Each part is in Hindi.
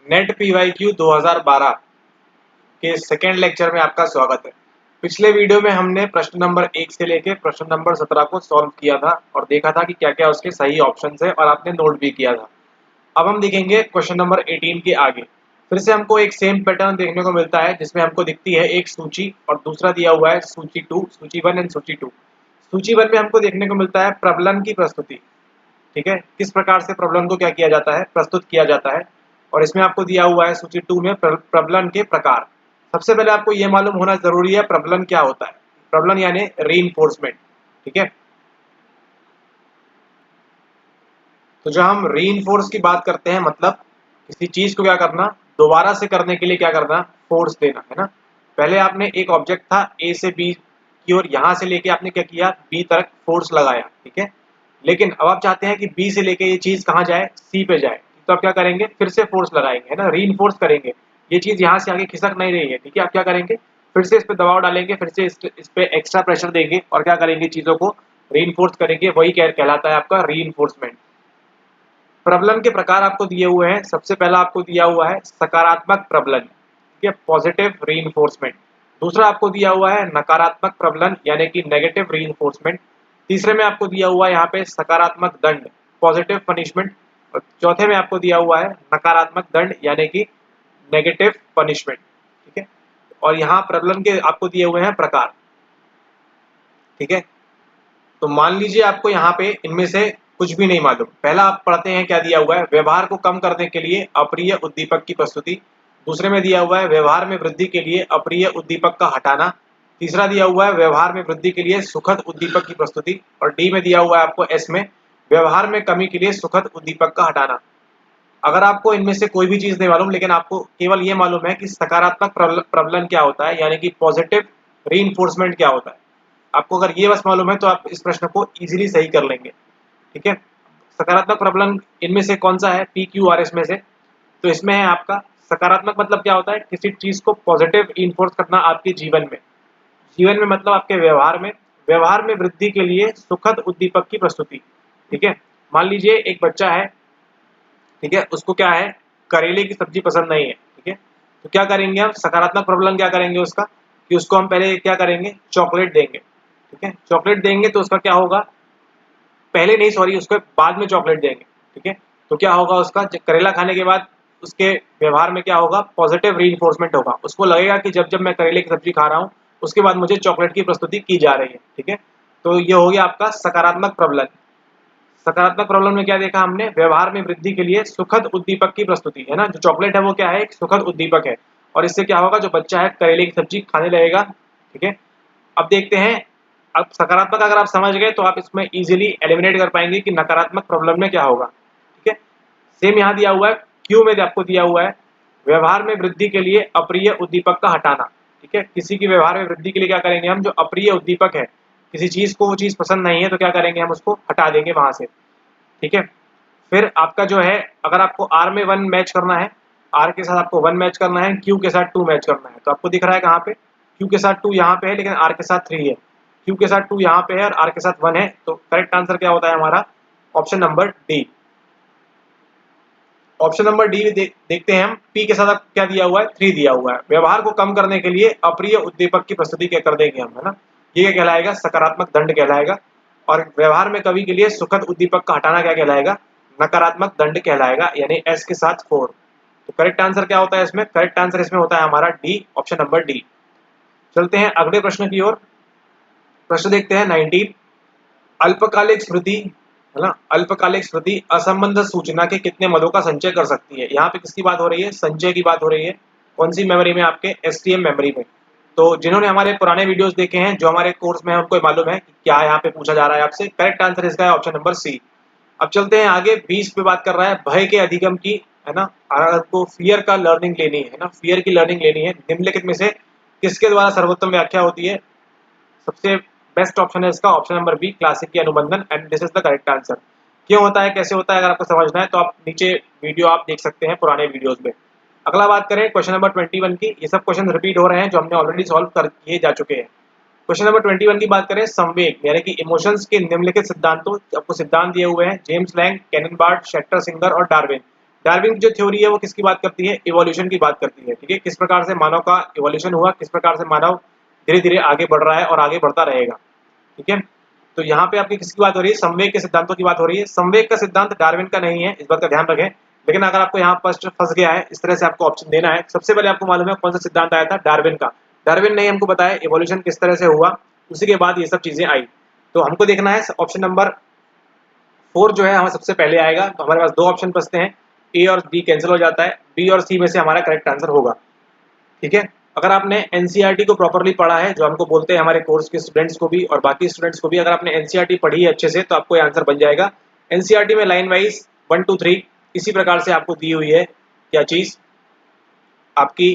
नेट पीवाईक्यू 2012 के सेकेंड लेक्चर में आपका स्वागत है। पिछले वीडियो में हमने प्रश्न नंबर 1 से लेकर प्रश्न नंबर 17 को सॉल्व किया था और देखा था कि क्या क्या उसके सही ऑप्शंस है और आपने नोट भी किया था। अब हम देखेंगे क्वेश्चन नंबर 18 के आगे। फिर से हमको एक सेम पैटर्न देखने को मिलता है जिसमें हमको दिखती है एक सूची और दूसरा दिया हुआ है सूची 2, सूची 1 एंड सूची 2। सूची 1 में हमको देखने को मिलता है प्रबलन की प्रस्तुति। ठीक है, किस प्रकार से प्रबलन को क्या किया जाता है, प्रस्तुत किया जाता है। और इसमें आपको दिया हुआ है सूची 2 में प्रबलन के प्रकार। सबसे पहले आपको यह मालूम होना जरूरी है प्रबलन क्या होता है। प्रबलन यानी रीइंफोर्समेंट। ठीक है, तो जब हम रीइंफोर्स की बात करते हैं मतलब किसी चीज को क्या करना, दोबारा से करने के लिए क्या करना, फोर्स देना, है ना। पहले आपने एक ऑब्जेक्ट था ए से बी की ओर, यहां से लेके आपने क्या किया, बी तक फोर्स लगाया। ठीक है, लेकिन अब आप चाहते हैं कि बी से लेके ये चीज कहाँ जाए, सी पे जाए। तो आप क्या करेंगे, फिर से फोर्स लगाएंगे, है ना, रीइंफोर्स करेंगे। ये चीज यहाँ से आगे खिसक नहीं रही है। ठीक है, आप क्या करेंगे, फिर से इस पे दबाव डालेंगे, फिर से इस पे एक्स्ट्रा प्रेशर देंगे और क्या करेंगे, चीजों को रीइंफोर्स करेंगे। वही कहलाता है आपका रीइंफोर्समेंट। प्रबलन के प्रकार आपको दिए हुए हैं। सबसे पहला आपको दिया हुआ है सकारात्मक प्रबलन, ठीक है, पॉजिटिव रीइंफोर्समेंट। दूसरा आपको दिया हुआ है नकारात्मक प्रबलन यानी कि नेगेटिव रीइंफोर्समेंट। तीसरे में आपको दिया हुआ है यहाँ पे सकारात्मक दंड, पॉजिटिव पनिशमेंट। और चौथे में आपको दिया हुआ है नकारात्मक दंड यानी कि नेगेटिव पनिशमेंट। ठीक है, और यहाँ प्रबलन के आपको दिए हुए हैं प्रकार। ठीक है, तो मान लीजिए आपको यहाँ पे इनमें से कुछ भी नहीं मालूम। पहला आप पढ़ते हैं क्या दिया हुआ है, व्यवहार को कम करने के लिए अप्रिय उद्दीपक की प्रस्तुति। दूसरे में दिया हुआ है व्यवहार में वृद्धि के लिए अप्रिय उद्दीपक का हटाना। तीसरा दिया हुआ है व्यवहार में वृद्धि के लिए सुखद उद्दीपक की प्रस्तुति। और डी में दिया हुआ है आपको एस में व्यवहार में कमी के लिए सुखद उद्दीपक का हटाना। अगर आपको इनमें से कोई भी चीज नहीं मालूम, लेकिन आपको केवल ये मालूम है कि सकारात्मक प्रबलन क्या होता है यानी कि पॉजिटिव रीइंफोर्समेंट क्या होता है, आपको अगर ये बस मालूम है तो आप इस प्रश्न को इजीली सही कर लेंगे। ठीक है, सकारात्मक प्रबलन इनमें से कौन सा है, पी क्यू आर एस में से। तो इसमें है आपका सकारात्मक मतलब क्या होता है, किसी चीज को पॉजिटिव इन्फोर्स करना आपके जीवन में। जीवन में मतलब आपके व्यवहार में, व्यवहार में वृद्धि के लिए सुखद उद्दीपक की प्रस्तुति। ठीक है, मान लीजिए एक बच्चा है, ठीक है, उसको क्या है, करेले की सब्जी पसंद नहीं है। ठीक है, तो क्या करेंगे हम, सकारात्मक प्रबलन क्या करेंगे उसका, कि उसको हम पहले क्या करेंगे, चॉकलेट देंगे। ठीक है, चॉकलेट देंगे तो उसका क्या होगा, पहले नहीं सॉरी, उसको बाद में चॉकलेट देंगे। ठीक है, तो क्या होगा, उसका करेला खाने के बाद उसके व्यवहार में क्या होगा, पॉजिटिव रीइंफोर्समेंट होगा। उसको लगेगा कि जब जब मैं करेले की सब्जी खा रहा हूँ उसके बाद मुझे चॉकलेट की प्रस्तुति की जा रही है। ठीक है, तो ये हो गया आपका सकारात्मक प्रबलन। सकारात्मक प्रबलन में क्या देखा हमने, व्यवहार में वृद्धि के लिए सुखद उद्दीपक की प्रस्तुति, है ना। जो चॉकलेट है वो क्या है, एक सुखद उद्दीपक है और इससे क्या होगा, जो बच्चा है करेले की सब्जी खाने लगेगा। ठीक है, अब देखते हैं, अब सकारात्मक अगर आप समझ गए तो आप इसमें इजीली एलिमिनेट कर पाएंगे कि नकारात्मक प्रॉब्लम में क्या होगा। ठीक है, सेम यहाँ दिया हुआ है, क्यू में आपको दिया हुआ है व्यवहार में वृद्धि के लिए अप्रिय उद्दीपक का हटाना। ठीक है, किसी की व्यवहार में वृद्धि के लिए क्या करेंगे हम, जो अप्रिय उद्दीपक है, किसी चीज को वो चीज पसंद नहीं है तो क्या करेंगे, हम उसको हटा देंगे वहां से। ठीक है, फिर आपका जो है, अगर आपको आर में 1 मैच करना है, आर के साथ आपको 1 मैच करना है, क्यू के साथ 2 मैच करना है, तो आपको दिख रहा है कहाँ पे, क्यू के साथ 2 यहाँ पे है लेकिन आर के साथ 3 है। क्यू के साथ 2 यहाँ पे है और आर के साथ 1 है, तो करेक्ट आंसर क्या होता है हमारा, option number D. Option number D देखते हैं हम, पी के साथ क्या दिया हुआ है, 3 दिया हुआ है। व्यवहार को कम करने के लिए अप्रिय उद्दीपक की प्रस्तुति क्या कर देंगे हम, है ना। ये क्या कहलाएगा, सकारात्मक दंड कहलाएगा। और व्यवहार में कमी के लिए सुखद उद्दीपक का हटाना क्या कहलाएगा, नकारात्मक दंड कहलाएगा, यानी एस के साथ 4। तो करेक्ट आंसर क्या होता है इसमें, करेक्ट आंसर इसमें होता है हमारा डी, ऑप्शन नंबर डी। चलते हैं अगले प्रश्न की ओर। प्रश्न देखते हैं 19। अल्पकालिक स्मृति, है ना, अल्पकालिक स्मृति असंबद्ध सूचना के कितने मदों का संचय कर सकती है। यहाँ पे किसकी बात हो रही है, संचय की बात हो रही है। कौन सी मेमोरी में, आपके एसटीएम मेमोरी में। तो जिन्होंने हमारे पुराने वीडियोस देखे हैं, जो हमारे कोर्स में है, उनको मालूम है कि क्या यहाँ पे पूछा जा रहा है आपसे। करेक्ट आंसर इसका है ऑप्शन नंबर सी। अब चलते हैं आगे, 20 पे बात कर रहा है भय के अधिगम की, है ना। अगर आपको फियर का लर्निंग लेनी है ना, फियर की लर्निंग लेनी है, निम्नलिखित में से किसके द्वारा सर्वोत्तम व्याख्या होती है। सबसे बेस्ट ऑप्शन है इसका ऑप्शन नंबर बी, क्लासिक की अनुबंधन, and this is the correct answer. क्यों होता है, कैसे होता है, अगर आपको समझना है तो आप नीचे वीडियो आप देख सकते हैं पुराने वीडियोस में। अगला बात करें क्वेश्चन नंबर 21 की। ये सब क्वेश्चन रिपीट हो रहे हैं जो हमने ऑलरेडी सॉल्व कर किए जा चुके हैं। क्वेश्चन नंबर 21 की बात करें, संवेग यानी कि इमोशंस के निम्नलिखित सिद्धांतों, आपको सिद्धांत दिए हुए हैं, James Lange, Cannon Bard, Schachter Singer और डार्विन। डार्विन की जो थ्योरी है वो किसकी बात करती है, इवोल्यूशन की बात करती है, ठीक है, किस प्रकार से मानव का इवोल्यूशन हुआ, किस प्रकार से मानव धीरे धीरे आगे बढ़ रहा है और आगे बढ़ता रहेगा, ठीक है। तो यहाँ पे आपकी किसकी बात हो रही है, संवेग के सिद्धांतों की बात हो रही है। संवेग का सिद्धांत डार्विन का नहीं है, इस बात का ध्यान रखें। लेकिन अगर आपको यहाँ फर्स्ट फंस गया है, इस तरह से आपको ऑप्शन देना है, सबसे पहले आपको मालूम है कौन सा सिद्धांत आया था, डार्विन का। डार्विन ने हमको बताया इवोल्यूशन किस तरह से हुआ, उसी के बाद ये सब चीजें आई। तो हमको देखना है ऑप्शन नंबर 4 जो है हमें सबसे पहले आएगा। तो हमारे पास दो ऑप्शन बचते हैं, ए और बी कैंसिल हो जाता है, बी और सी में से हमारा करेक्ट आंसर होगा, ठीक है। अगर आपने एनसीईआरटी को प्रॉपर्ली पढ़ा है, जो हमको बोलते हैं हमारे कोर्स के स्टूडेंट्स को भी और बाकी स्टूडेंट्स को भी, अगर आपने एनसीईआरटी पढ़ी है अच्छे से तो आपको ये आंसर बन जाएगा। एनसीईआरटी में लाइन वाइज 1 2 3 इसी प्रकार से आपको दी हुई है, क्या चीज, आपकी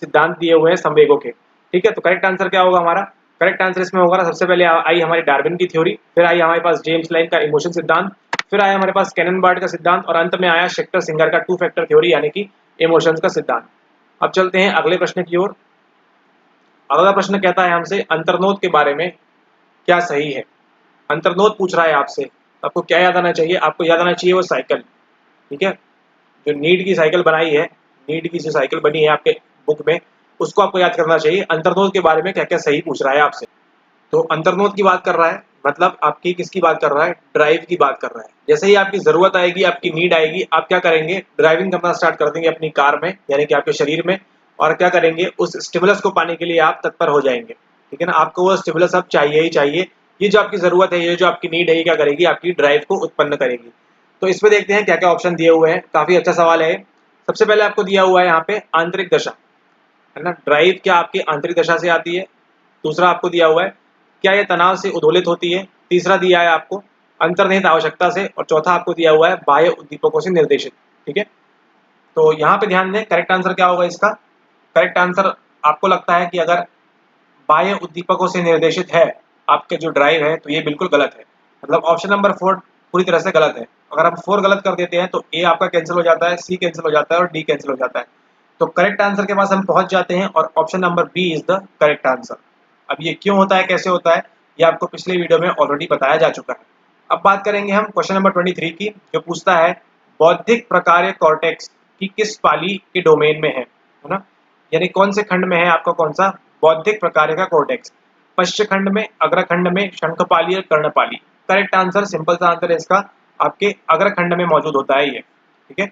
सिद्धांत दिए हुए हैं संवेगों के, ठीक है। तो करेक्ट आंसर क्या होगा हमारा, करेक्ट आंसर इसमें होगा ना, सबसे पहले आई हमारी डार्विन की थ्योरी, फिर आई हमारे पास जेम्स लाइन का इमोशन सिद्धांत, फिर आया हमारे पास कैननबार्ड का सिद्धांत और अंत में आया शेक्टर सिंगर का 2 फैक्टर थ्योरी यानी कि इमोशंस का सिद्धांत। अब चलते हैं अगले प्रश्न की ओर। अगला प्रश्न कहता है हमसे अंतर्नोद के बारे में क्या सही है। अंतर्नोद पूछ रहा है आपसे, आपको क्या याद आना चाहिए, आपको याद आना चाहिए वो साइकिल, ठीक है, जो नीड की साइकिल बनाई है, नीड की जो साइकिल बनी है आपके बुक में, उसको आपको याद करना चाहिए। अंतर्नोद के बारे में क्या क्या सही पूछ रहा है आपसे। तो अंतर्नोद की बात कर रहा है, मतलब आपकी किसकी बात कर रहा है, ड्राइव की बात कर रहा है। जैसे ही आपकी जरूरत आएगी, आपकी नीड आएगी, आप क्या करेंगे, ड्राइविंग करना स्टार्ट कर देंगे अपनी कार में, यानी कि आपके शरीर में, और क्या करेंगे, उस स्टिमुलस को पाने के लिए आप तत्पर हो जाएंगे, ठीक है ना। आपको वो स्टिमुलस अब चाहिए ही चाहिए। ये जो आपकी जरूरत है, ये जो आपकी नीड है, ये क्या करेगी, आपकी ड्राइव को उत्पन्न करेगी। तो इसमें देखते हैं क्या क्या ऑप्शन दिए हुए हैं, काफी अच्छा सवाल है। सबसे पहले आपको दिया हुआ है यहाँ पे आंतरिक दशा, है ना, ड्राइव क्या आपकी आंतरिक दशा से आती है। दूसरा आपको दिया हुआ है क्या यह तनाव से उद्दोलित होती है। तीसरा दिया है आपको अंतर्निहित आवश्यकता से, और चौथा आपको दिया हुआ है बाह्य उद्दीपकों से निर्देशित, ठीक है। तो यहाँ पे ध्यान दें, करेक्ट आंसर क्या होगा इसका, करेक्ट आंसर आपको लगता है कि अगर बाह्य उद्दीपकों से निर्देशित है आपके जो ड्राइव है, तो ये बिल्कुल गलत है। मतलब ऑप्शन नंबर 4 पूरी तरह से गलत है। अगर हम 4 गलत कर देते हैं तो ए आपका कैंसिल हो जाता है, सी कैंसिल हो जाता है और डी कैंसिल हो जाता है। तो करेक्ट आंसर के पास हम पहुंच जाते हैं और option number B is the correct answer. अब ये क्यों होता है, कैसे होता है, ये आपको पिछले वीडियो में ऑलरेडी बताया जा चुका है। अब बात करेंगे हम क्वेश्चन नंबर 23 की, जो पूछता है बौद्धिक प्रकार्य कॉर्टेक्स की किस पाली के डोमेन में है ना, यानी कौन से खंड में है आपका कौन सा बौद्धिक प्रकार्य का कॉर्टेक्स, पश्च खंड में, अग्रखंड में, शंखपाली और कर्णपाली। करेक्ट आंसर, सिंपल सा आंसर है इसका, आपके अग्रखंड में मौजूद होता है ये, ठीक है।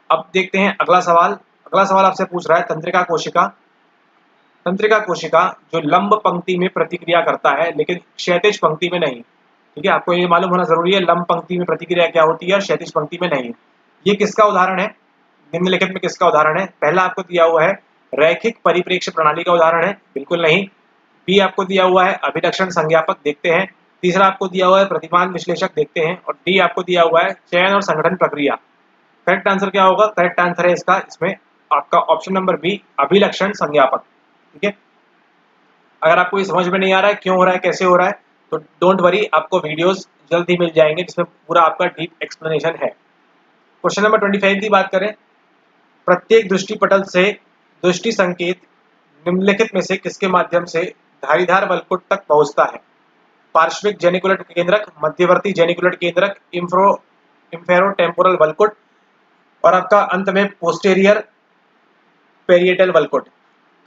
अब देखते हैं अगला सवाल। अगला सवाल आपसे पूछ रहा है तंत्रिका कोशिका, तंत्रिका कोशिका जो लंब पंक्ति में प्रतिक्रिया करता है लेकिन क्षैतिज पंक्ति में नहीं, ठीक है। आपको ये मालूम होना जरूरी है लंब पंक्ति में प्रतिक्रिया क्या होती है और क्षैतिज पंक्ति में नहीं। ये किसका उदाहरण है, निम्नलिखित में किसका उदाहरण है। पहला आपको दिया हुआ है रैखिक परिप्रेक्ष्य प्रणाली का उदाहरण है, बिल्कुल नहीं। बी आपको दिया हुआ है अभिलक्षण संज्ञापक, देखते हैं। तीसरा आपको दिया हुआ है प्रतिमान विश्लेषक, देखते हैं। और डी आपको दिया हुआ है चयन और संगठन प्रक्रिया। करेक्ट आंसर क्या होगा, करेक्ट आंसर है इसका इसमें आपका ऑप्शन नंबर बी अभिलक्षण संज्ञापक, ठीक है। अगर आपको ये समझ में नहीं आ रहा है क्यों हो रहा है, कैसे हो रहा है, तो डोंट वरी, आपको वीडियोस जल्द ही मिल जाएंगे जिसमें पूरा आपका डीप एक्सप्लेनेशन है। क्वेश्चन नंबर 25 की बात करें, प्रत्येक दृष्टिपटल से दृष्टि संकेत निम्नलिखित में से किसके माध्यम से धारीधार वलकुट तक पहुंचता है। पार्श्विक जेनिकुलेट केंद्रक, मध्यवर्ती जेनिकुलेट केंद्रक, इंफेरोटेम्पोरल वलकुट और आपका अंत में पोस्टेरियर पेरिएटल वलकुट।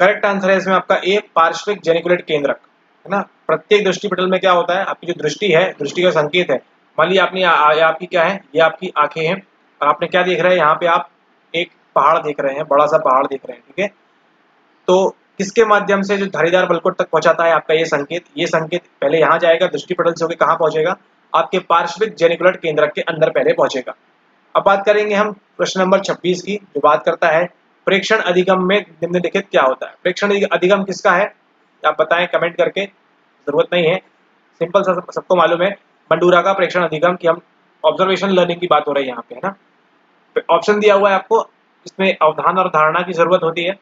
करेक्ट आंसर है इसमें आपका ए पार्श्विक जेनिकुलेट केंद्रक, है ना। प्रत्येक दृष्टिपटल में क्या होता है, आपकी जो दृष्टि है, दृष्टि का संकेत है। मान लीजिए आपने आपकी क्या है, ये आपकी आंखें हैं और आपने क्या देख रहे हैं, यहाँ पे आप एक पहाड़ देख रहे हैं, बड़ा सा पहाड़ देख रहे हैं, ठीक है। तो किसके माध्यम से जो धारीदार वलकुट तक पहुंचाता है आपका ये संकेत, ये संकेत पहले यहाँ जाएगा, दृष्टिपटल से होकर कहाँ पहुंचेगा, आपके पार्श्विक जेनिकुलेट केंद्रक के अंदर पहले पहुंचेगा। अब बात करेंगे हम प्रश्न नंबर 26 की, जो बात करता है प्रेक्षण अधिगम में निम्नलिखित क्या होता है। प्रेक्षण अधिगम किसका है, आप बताएं कमेंट करके, जरूरत नहीं है, सिंपल सा सबको मालूम है, मंडूरा का प्रेक्षण अधिगम की हम ऑब्जर्वेशन लर्निंग की बात हो रही है यहाँ पे, है ना। ऑप्शन दिया हुआ है आपको, इसमें अवधान और धारणा की जरूरत होती है,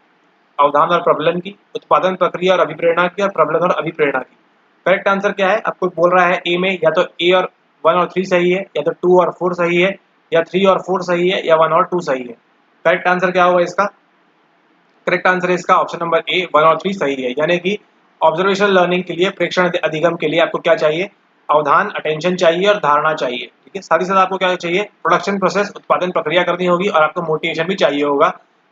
अवधान और प्रबलन की, उत्पादन प्रक्रिया और अभिप्रेरणा की, और प्रबलन और अभिप्रेरणा की। करेक्ट आंसर क्या है, आपको बोल रहा है ए में या तो ए और 1 और 3 सही है, या तो 2 और 4 सही है, या 3 और 4 सही है, या 1 और 2 सही है। करेक्ट आंसर क्या होगा इसका, करेक्ट आंसर है इसका ऑप्शन नंबर ए 1 और 3 सही है। यानी कि ऑब्जर्वेशन लर्निंग के लिए, प्रेक्षण अधिगम के लिए आपको क्या चाहिए, अवधान अटेंशन चाहिए और धारणा चाहिए, ठीक है। साथ ही साथ आपको क्या चाहिए, प्रोडक्शन प्रोसेस उत्पादन प्रक्रिया करनी होगी और आपको मोटिवेशन भी चाहिए होगा।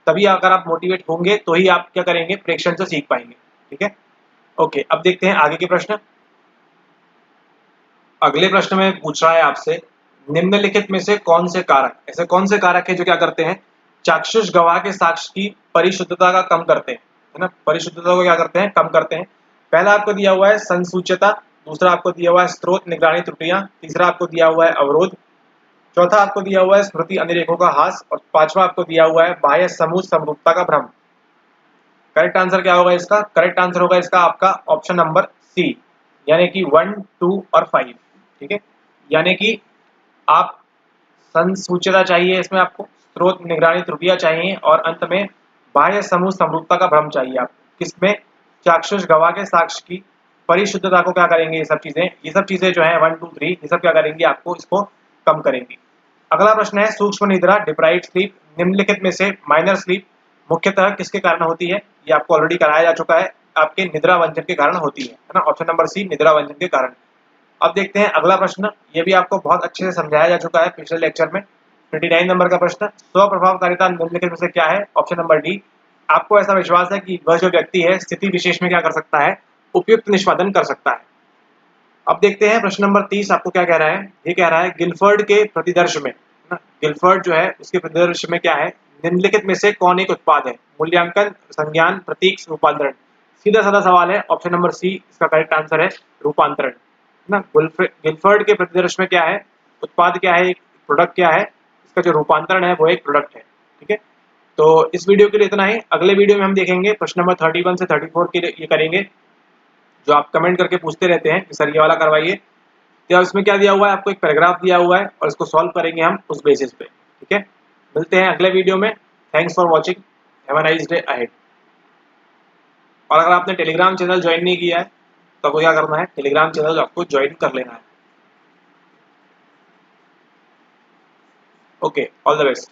तभी अगर आप मोटिवेट होंगे तो ही आप क्या करेंगे, प्रेक्षण से सीख पाएंगे, ठीक है। ओके, अब देखते हैं आगे के प्रश्न। अगले प्रश्न में पूछ रहा है आपसे, निम्नलिखित में से कौन से कारक, ऐसे कौन से कारक है जो क्या करते हैं, चाक्षुष गवाह के साक्ष्य की परिशुद्धता का कम करते हैं, है ना, परिशुद्धता को क्या करते हैं, कम करते हैं। पहला आपको दिया हुआ है संसूचिता, दूसरा आपको दिया हुआ है स्रोत निगरानी त्रुटियां, तीसरा आपको दिया हुआ है अवरोध, चौथा आपको दिया हुआ है स्मृति अनिरेखों का हास, और पांचवा आपको दिया हुआ है बाह्य समूह समरूपता का भ्रम। करेक्ट आंसर क्या होगा इसका, करेक्ट आंसर होगा इसका आपका ऑप्शन नंबर सी, यानी कि 1, 2 और 5, ठीक है। यानी कि आप संसूचिता चाहिए, इसमें आपको स्रोत निगरानी त्रुटियां चाहिए, और अंत में बाह्य समूह समरूपता का भ्रम चाहिए आपको। किसमें, चाक्षुष गवाह के साक्ष्य की परिशुद्धता को क्या करेंगे, ये सब चीजें जो है 1, 2, 3 ये सब क्या करेंगी, आपको इसको कम करेंगी। अगला प्रश्न है, सूक्ष्म निद्रा डिप्राइव्ड स्लीप निम्नलिखित में से माइनर स्लीप मुख्यतः किसके कारण होती है, ये आपको ऑलरेडी कराया जा चुका है, आपके निद्रा वंचन के कारण होती है ना, ऑप्शन नंबर सी निद्रा वंचन के कारण। अब देखते हैं अगला प्रश्न, ये भी आपको बहुत अच्छे से समझाया जा चुका है पिछले लेक्चर में। 29 नंबर का प्रश्न, स्वप्रभावकारिता निम्नलिखित में से क्या है, ऑप्शन नंबर डी। आपको ऐसा विश्वास है कि वह जो व्यक्ति है स्थिति विशेष में क्या कर सकता है, उपयुक्त निष्पादन कर सकता है। अब देखते हैं प्रश्न नंबर 30 आपको क्या कह रहा है, ये कह रहा है गिलफर्ड के प्रतिदर्श में ना, गिलफर्ड जो है उसके प्रतिदर्श में क्या है, निम्नलिखित में से कौन एक उत्पाद है, मूल्यांकन, संज्ञान, प्रतीक, रूपांतरण। सीधा साधा सवाल है, ऑप्शन नंबर सी इसका करेक्ट आंसर है, रूपांतरण ना। गिलफर्ड के प्रतिदर्श में क्या है, उत्पाद क्या है, एक प्रोडक्ट क्या है, इसका जो रूपांतरण है वो एक प्रोडक्ट है, ठीक है। तो इस वीडियो के लिए इतना ही, अगले वीडियो में हम देखेंगे प्रश्न नंबर 31 से 34 के लिए ये करेंगे, जो आप कमेंट करके पूछते रहते हैं कि सर ये वाला करवाइए, तो इसमें क्या दिया हुआ है, आपको एक पैराग्राफ दिया हुआ है और इसको सॉल्व करेंगे हम उस बेसिस पे, ठीक है। मिलते हैं अगले वीडियो में, thanks for watching, have a nice day ahead. और अगर आपने टेलीग्राम चैनल ज्वाइन नहीं किया है तो आपको क्या करना है, टेलीग्राम चैनल आपको ज्वाइन कर लेना है। Okay, all the best.